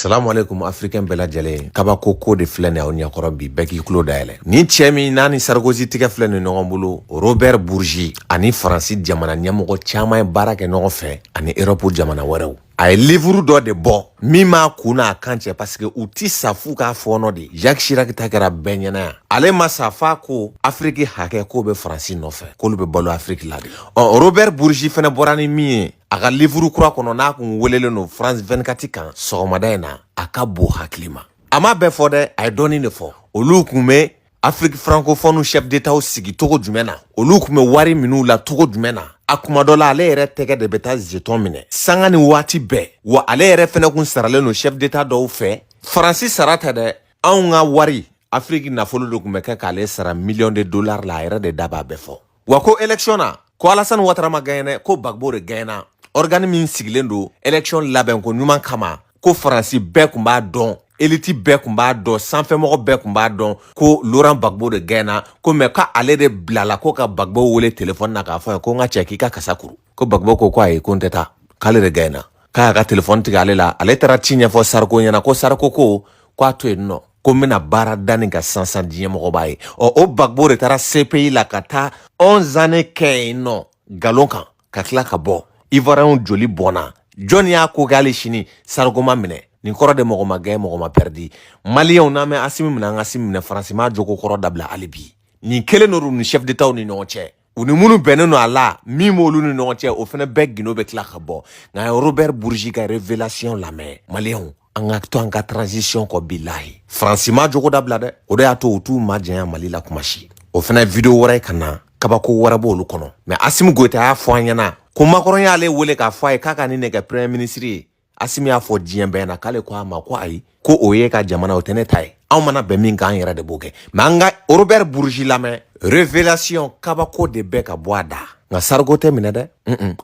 Salamu alaikum Africain bɛɛ lajɛlen kabako ko de filɛ nin aw ɲɛkɔrɔ bi bɛɛ k'i tulo dayɛlɛ ni cɛ min n'a ni Sarkozy tigɛ filɛ nin ɲɔgɔn bolo Robert Bourgi ani Faransi jamana ɲɛmɔgɔ caman ye baara kɛ ɲɔgɔn fɛ ani Europe jamana wɛrɛw a ye livre dɔ de bɔ min m'a kun n'a kan cɛ parce que u ti sa f'u k'a fɔɔnɔ de Jacques Chirac ta kɛra bɛɛ ɲɛna yan ale ma sa f'a ko Afrique hakɛ k'o bɛ Faransi nɔfɛ k'olu bɛ balo Afrique la de Robert Bourgi fɛnɛ bɔra ni min ye a ka livre kura kɔnɔ n'a kun welelen no France 24 kan sɔgɔmada in na a ka bon hakili ma a ma bɛɛ fɔ dɛ a ye dɔɔni de fɔ olu kun bɛ Afrique francophone chef d'état sigi togo jumɛn na olu kun bɛ wari min'u la togo jumɛn na a kuma dɔ la ale yɛrɛ tɛgɛ de bɛ taa jeton minɛ sanga ni waati bɛɛ wa ale yɛrɛ fɛnɛ kun saralen no chef d'état dɔw fɛ Faransi sara tɛ dɛ anw ka wari Afrique nafolo de kun bɛ kɛ k'ale sara millions de dollars la a yɛrɛ de da b'a bɛɛ fɔ wa ko élection na ko Alassane Ouattara ma gagné ko Gbagbo de gagné organe min sigilen do élection labɛn ko ɲuman kama ko Faransi bɛɛ kun b'a dɔn élite bɛɛ kun b'a dɔn sanfɛmɔgɔ bɛɛ kun b'a dɔn ko Laurent Gbagbo de gagné ko mais ka ale de bilala ko ka Gbagbo wele téléphone na k'a fɔ ko n ka cɛ k'i ka kasa kuru ko Gbagbo ko ayi ko n tɛ taa k'ale de gagné k'a ka téléphone tigɛ ale la ale taara ci ɲɛfɔ Sarko ɲɛna ko Sarko ko a to yen nɔ ko n bɛna baara da nin ka sansan diɲɛmɔgɔ b'a ye o Gbagbo de taara CPI la ka taa 11 années kɛ yen nɔ galon kan ka tila ka bɔ Ivoirien joli bɔnna jɔn y'a ko k'ale sini Sarko ma minɛ nin kɔrɔ de mɔgɔ ma gagné mɔgɔ ma perdi Maliens n'an bɛ Assimi minɛ an ka Assimi minɛ Faransi m'a jogo kɔrɔ dabila hali bi nin kelen n'olu ni chef d'état ni ɲɔgɔn cɛ u ni minnu bɛnnen no a la min m'olu ni ɲɔgɔn cɛ o fɛnɛ bɛɛ gindo bɛ tila ka bɔ nka Robert Bourgi ka révélation lamɛn Maliens an ka to an ka transition kɔ bilahi Faransi m'a jogo dabila dɛ o de y'a to u t'u ma janya Mali la kuma si o fɛnɛ video wɛrɛ ka na kabako wɛrɛ b'olu kɔnɔ mais Assimi Goïta y'a fɔ an ɲɛna ko Macron y'ale wele k'a fɔ a ye k'a ka nin de kɛ premier ministre ye Assimi y'a fɔ diɲɛ bɛɛ na k'ale ko a ma ko ayi ko o ye ka jamana o tɛ ne ta ye anw mana bɛn min kan an yɛrɛ de b'o kɛ mais an ka Robert Bourgi lamɛn révélation kabako de bɛ ka bɔ a da nka Sarko tɛ minɛ dɛ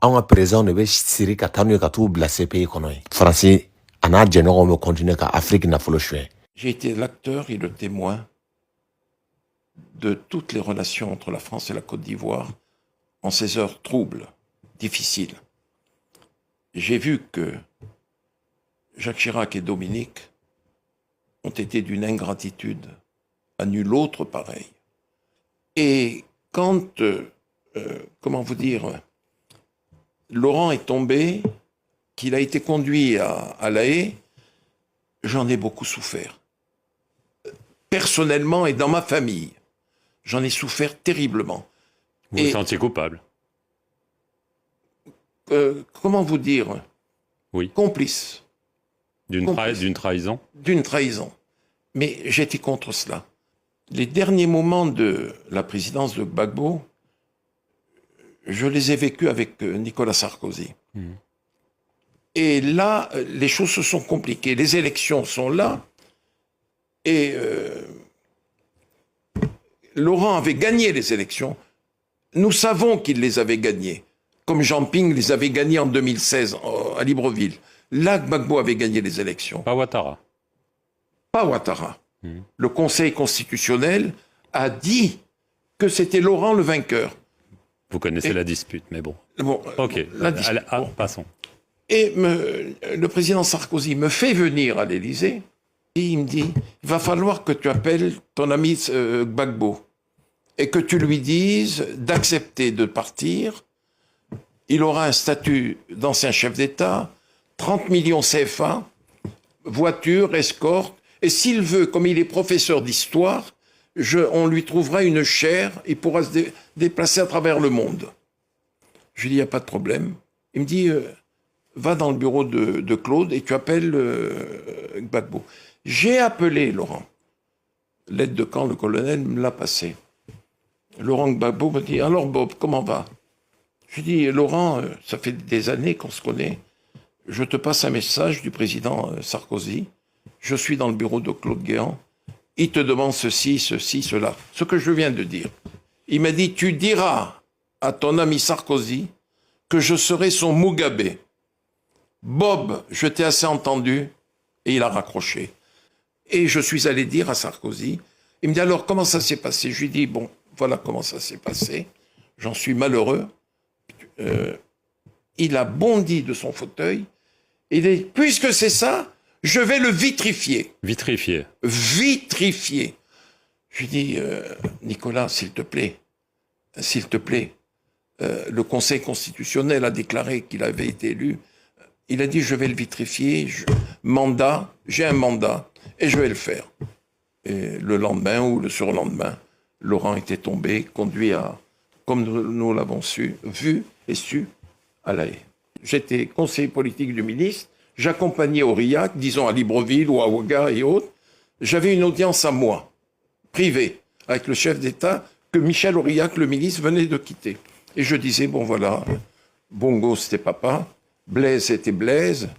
anw ka président de bɛ siri ka taa n'u ye ka t'u bila CPI kɔnɔ ye Faransi a n'a jɛɲɔgɔnw bɛ continuer ka Afrique nafolo suɲɛ. J'ai été l'acteur et le témoin de toutes les relations entre la France et la Côte d'Ivoire en ces heures troubles, difficiles. J'ai vu que Jacques Chirac et Dominique ont été d'une ingratitude à nul autre pareil. Et quand, comment vous dire, Laurent est tombé, qu'il a été conduit à La Haye, j'en ai beaucoup souffert. Personnellement et dans ma famille, j'en ai souffert terriblement. Vous vous sentiez coupable? Comment vous dire? Oui. Complice. D'une trahison? D'une trahison. Mais j'étais contre cela. Les derniers moments de la présidence de Gbagbo, je les ai vécus avec Nicolas Sarkozy. Et là, les choses se sont compliquées. Les élections sont là. Et Laurent avait gagné les élections. Nous savons qu'il les avait gagnées. Comme Jean Ping les avait gagnées en 2016 à Libreville. Là, Gbagbo avait gagné les élections. Pas Ouattara. Pas Ouattara. Le Conseil constitutionnel a dit que c'était Laurent le vainqueur. Vous connaissez la dispute, mais bon. Ok, passons. Et le président Sarkozy me fait venir à l'Élysée et il me dit « Il va falloir que tu appelles ton ami Gbagbo et que tu lui dises d'accepter de partir. Il aura un statut d'ancien chef d'État, 30 millions CFA, voiture, escorte, et s'il veut, comme il est professeur d'histoire, on lui trouvera une chaire, il pourra se déplacer à travers le monde. » Je lui dis « Il n'y a pas de problème. » Il me dit va dans le bureau de Claude et tu appelles Gbagbo. J'ai appelé Laurent. L'aide de camp, le colonel, me l'a passé. Laurent Gbagbo me dit « Alors Bob, comment va ?» Je lui dis « Laurent, ça fait des années qu'on se connaît. Je te passe un message du président Sarkozy. Je suis dans le bureau de Claude Guéant. Il te demande ceci, ceci, cela. Ce que je viens de dire. Il m'a dit « Tu diras à ton ami Sarkozy que je serai son Mugabe. » Bob, je t'ai assez entendu, et il a raccroché. Et je suis allé dire à Sarkozy, il me dit alors comment ça s'est passé? Je lui dis bon, voilà comment ça s'est passé, j'en suis malheureux. Il a bondi de son fauteuil, et il dit puisque c'est ça, Je vais le vitrifier. Vitrifier. Vitrifier. Je lui dis, Nicolas, s'il te plaît, le Conseil constitutionnel a déclaré qu'il avait été élu. Il a dit, je vais le vitrifier, j'ai un mandat, et je vais le faire. Et le lendemain ou le surlendemain, Laurent était tombé, conduit comme nous l'avons vu et su, à La Haye. J'étais conseiller politique du ministre, j'accompagnais Aurillac, disons à Libreville ou à Ouaga et autres. J'avais une audience à moi, privée, avec le chef d'État que Michel Aurillac, le ministre, venait de quitter. Et je disais, bon voilà, Bongo c'était papa, Blaise c'était Blaise,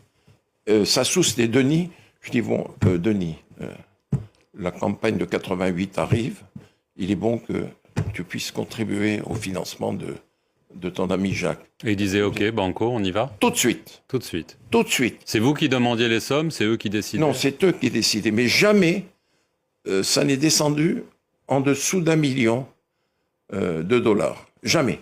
Sassou c'était Denis. Je dis, bon, Denis, la campagne de 88 arrive, il est bon que tu puisses contribuer au financement de ton ami Jacques. Et il disait, ok, Banco, on y va? Tout de suite. Tout de suite. Tout de suite. C'est vous qui demandiez les sommes, c'est eux qui décidaient? Non, c'est eux qui décidaient. Mais jamais ça n'est descendu en dessous d'1 million de dollars. Jamais.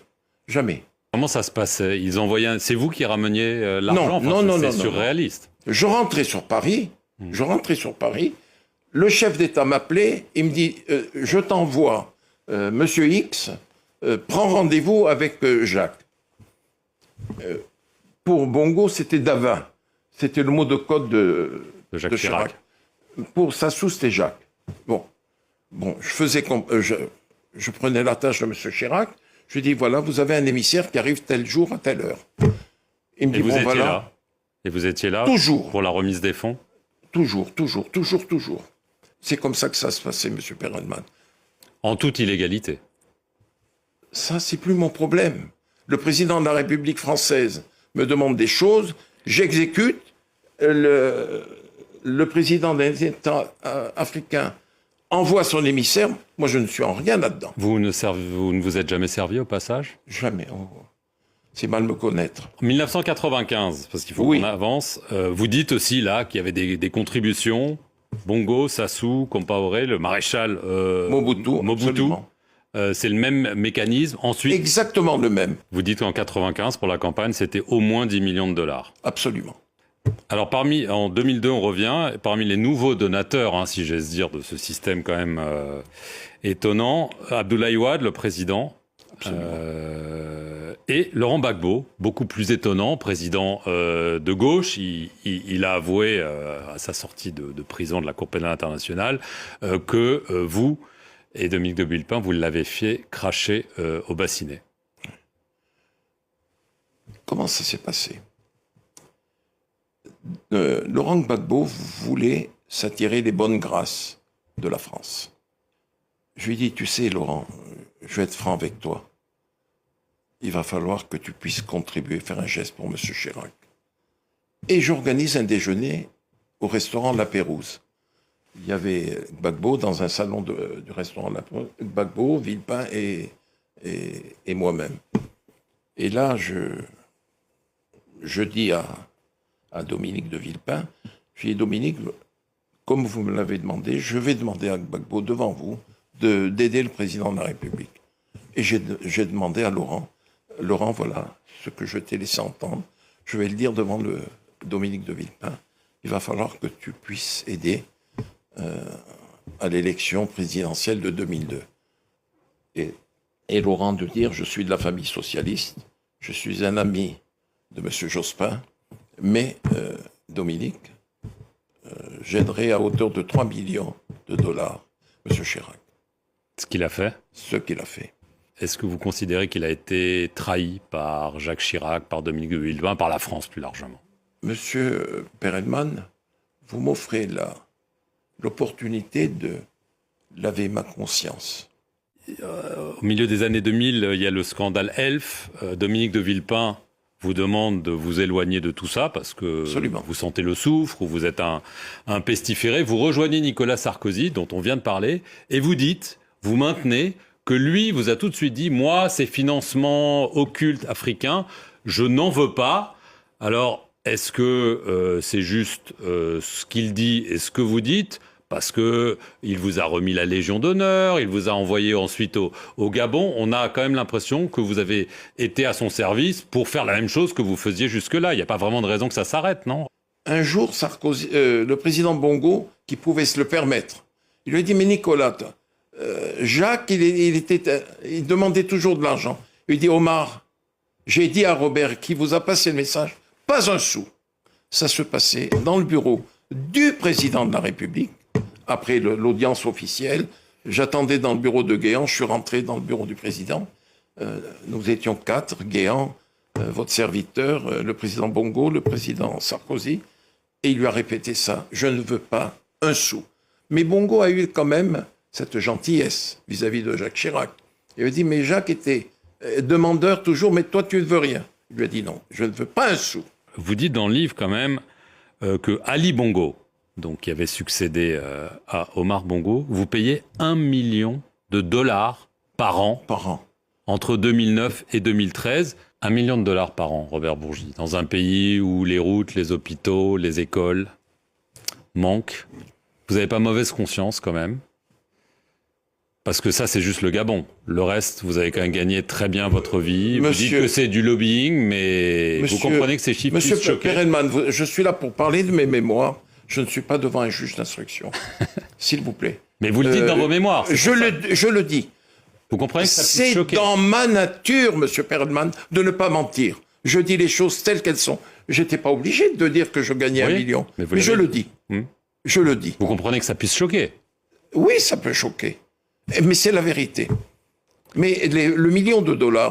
Jamais. Comment ça se passait? Ils envoyaient c'est vous qui rameniez l'argent? Non, c'est surréaliste. Je rentrais sur Paris. Le chef d'État m'appelait. Il me dit, je t'envoie Monsieur X, prends rendez-vous avec Jacques. Pour Bongo, c'était Davin. C'était le mot de code de Jacques Chirac. Pour Sassou, c'était Jacques. Bon, je faisais je prenais la tâche de M. Chirac. Je lui dis, voilà, vous avez un émissaire qui arrive tel jour à telle heure. Il me dit, bon, voilà. Là. Et vous étiez là? Toujours. Pour la remise des fonds? Toujours. C'est comme ça que ça se passait, M. Perelman. En toute illégalité. Ça, c'est plus mon problème. Le président de la République française me demande des choses, j'exécute. Le président des États africains envoie son émissaire. Moi, je ne suis en rien là-dedans. Vous ne vous êtes jamais servi au passage? Jamais. Oh. C'est mal me connaître. En 1995, parce qu'il faut qu'on avance, vous dites aussi là qu'il y avait des contributions. Bongo, Sassou, Compaoré, le maréchal Mobutu. C'est le même mécanisme. Ensuite, exactement le même. Vous dites qu'en 95, pour la campagne, c'était au moins 10 millions de dollars. Absolument. Alors, en 2002, on revient, parmi les nouveaux donateurs, si j'ose dire, de ce système quand même étonnant, Abdoulaye Wade, le président, et Laurent Gbagbo, beaucoup plus étonnant, président de gauche. Il a avoué à sa sortie de prison de la Cour pénale internationale que vous et Dominique de Villepin, vous l'avez fait cracher au bassinet. Comment ça s'est passé? Laurent Gbagbo voulait s'attirer les bonnes grâces de la France. Je lui ai dit, tu sais Laurent, je vais être franc avec toi. Il va falloir que tu puisses contribuer, faire un geste pour M. Chirac. Et j'organise un déjeuner au restaurant La Pérouse. Il y avait Gbagbo dans un salon du restaurant La Pérouse, Gbagbo, Villepin et moi-même. Et là, je dis à Dominique de Villepin, je dis, Dominique, comme vous me l'avez demandé, je vais demander à Gbagbo devant vous d'aider le président de la République. Et j'ai demandé à Laurent, voilà ce que je t'ai laissé entendre, je vais le dire devant le Dominique de Villepin, il va falloir que tu puisses aider à l'élection présidentielle de 2002. Et Laurent de dire, je suis de la famille socialiste, je suis un ami de M. Jospin, mais Dominique, j'aiderai à hauteur de 3 millions de dollars M. Chirac. Ce qu'il a fait? Ce qu'il a fait. Est-ce que vous considérez qu'il a été trahi par Jacques Chirac, par Dominique de Villepin, par la France plus largement? Monsieur Perelman, vous m'offrez l'opportunité de laver ma conscience. Au milieu des années 2000, il y a le scandale Elf. Dominique de Villepin vous demande de vous éloigner de tout ça parce que Absolument. Vous sentez le soufre ou vous êtes un pestiféré. Vous rejoignez Nicolas Sarkozy, dont on vient de parler, et vous maintenez que lui vous a tout de suite dit « Moi, ces financements occultes africains, je n'en veux pas. » Alors, est-ce que c'est juste ce qu'il dit et ce que vous dites? Parce que il vous a remis la Légion d'honneur, il vous a envoyé ensuite au Gabon. On a quand même l'impression que vous avez été à son service pour faire la même chose que vous faisiez jusque-là. Il n'y a pas vraiment de raison que ça s'arrête, non? Un jour, le président Bongo, qui pouvait se le permettre, il lui a dit, mais Nicolas, Jacques, il demandait toujours de l'argent. Il lui dit, Omar, j'ai dit à Robert, qui vous a passé le message, pas un sou. Ça se passait dans le bureau du président de la République. Après l'audience officielle, j'attendais dans le bureau de Guéant, je suis rentré dans le bureau du président. Nous étions 4, Guéant, votre serviteur, le président Bongo, le président Sarkozy, et il lui a répété ça, je ne veux pas un sou. Mais Bongo a eu quand même cette gentillesse vis-à-vis de Jacques Chirac. Il a dit, mais Jacques était demandeur toujours, mais toi tu ne veux rien. Il lui a dit non, je ne veux pas un sou. Vous dites dans le livre quand même que Ali Bongo, donc qui avait succédé à Omar Bongo, vous payez $1 million par an. Par an. Entre 2009 et 2013, $1 million par an, Robert Bourgi, dans un pays où les routes, les hôpitaux, les écoles manquent. Vous n'avez pas mauvaise conscience quand même? Parce que ça, c'est juste le Gabon. Le reste, vous avez quand même gagné très bien votre vie. Vous dites que c'est du lobbying, mais vous comprenez que ces chiffres puissent choquer. Monsieur Perelman, je suis là pour parler de mes mémoires. Je ne suis pas devant un juge d'instruction. S'il vous plaît. Mais vous le dites dans vos mémoires. Je le dis. Vous comprenez que ça puisse choquer. C'est dans ma nature, monsieur Perelman, de ne pas mentir. Je dis les choses telles qu'elles sont. J'étais pas obligé de dire que je gagnais $1 million. Mais je le dis. Je le dis. Vous comprenez que ça puisse choquer. Oui, ça peut choquer. Mais c'est la vérité. Mais le $1 million,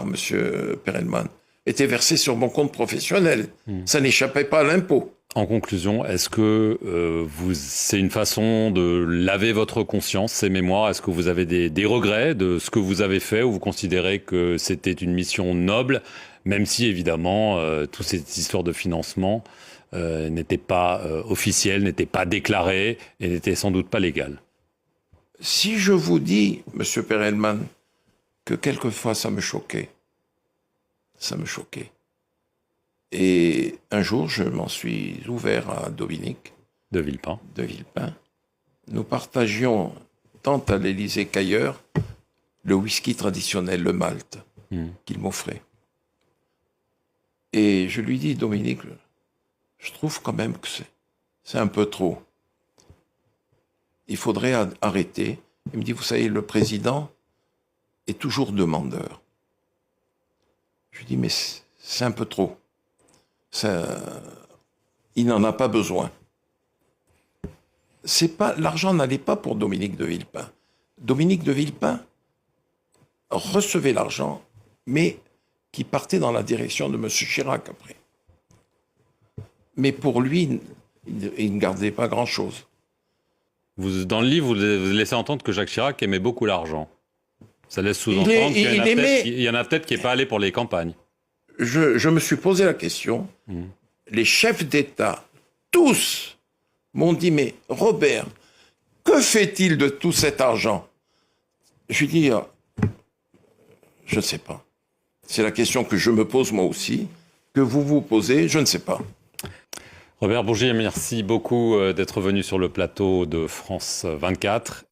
monsieur Perelman, était versé sur mon compte professionnel. Ça n'échappait pas à l'impôt. En conclusion, est-ce que c'est une façon de laver votre conscience, ces mémoires? Est-ce que vous avez des regrets de ce que vous avez fait, ou vous considérez que c'était une mission noble, même si évidemment toute cette histoire de financement n'était pas officielle, n'était pas déclarée et n'était sans doute pas légale? Si je vous dis, monsieur Perelman, que quelquefois ça me choquait. Et un jour, je m'en suis ouvert à Dominique de Villepin. Nous partagions, tant à l'Élysée qu'ailleurs, le whisky traditionnel, le malt, qu'il m'offrait. Et je lui dis, Dominique, je trouve quand même que c'est un peu trop. Il faudrait arrêter. Il me dit, vous savez, le président est toujours demandeur. Je lui dis, mais c'est un peu trop. Il n'en a pas besoin. L'argent n'allait pas pour Dominique de Villepin. Dominique de Villepin recevait l'argent, mais qui partait dans la direction de M. Chirac après. Mais pour lui, il ne gardait pas grand-chose. Dans le livre, vous laissez entendre que Jacques Chirac aimait beaucoup l'argent. Ça laisse sous-entendre qu'il y en a peut-être qui n'est pas allé pour les campagnes. Je me suis posé la question. Les chefs d'État, tous, m'ont dit, mais Robert, que fait-il de tout cet argent? Je lui dis, je ne sais pas. C'est la question que je me pose moi aussi, que vous vous posez, je ne sais pas. Robert Bourgi, merci beaucoup d'être venu sur le plateau de France 24.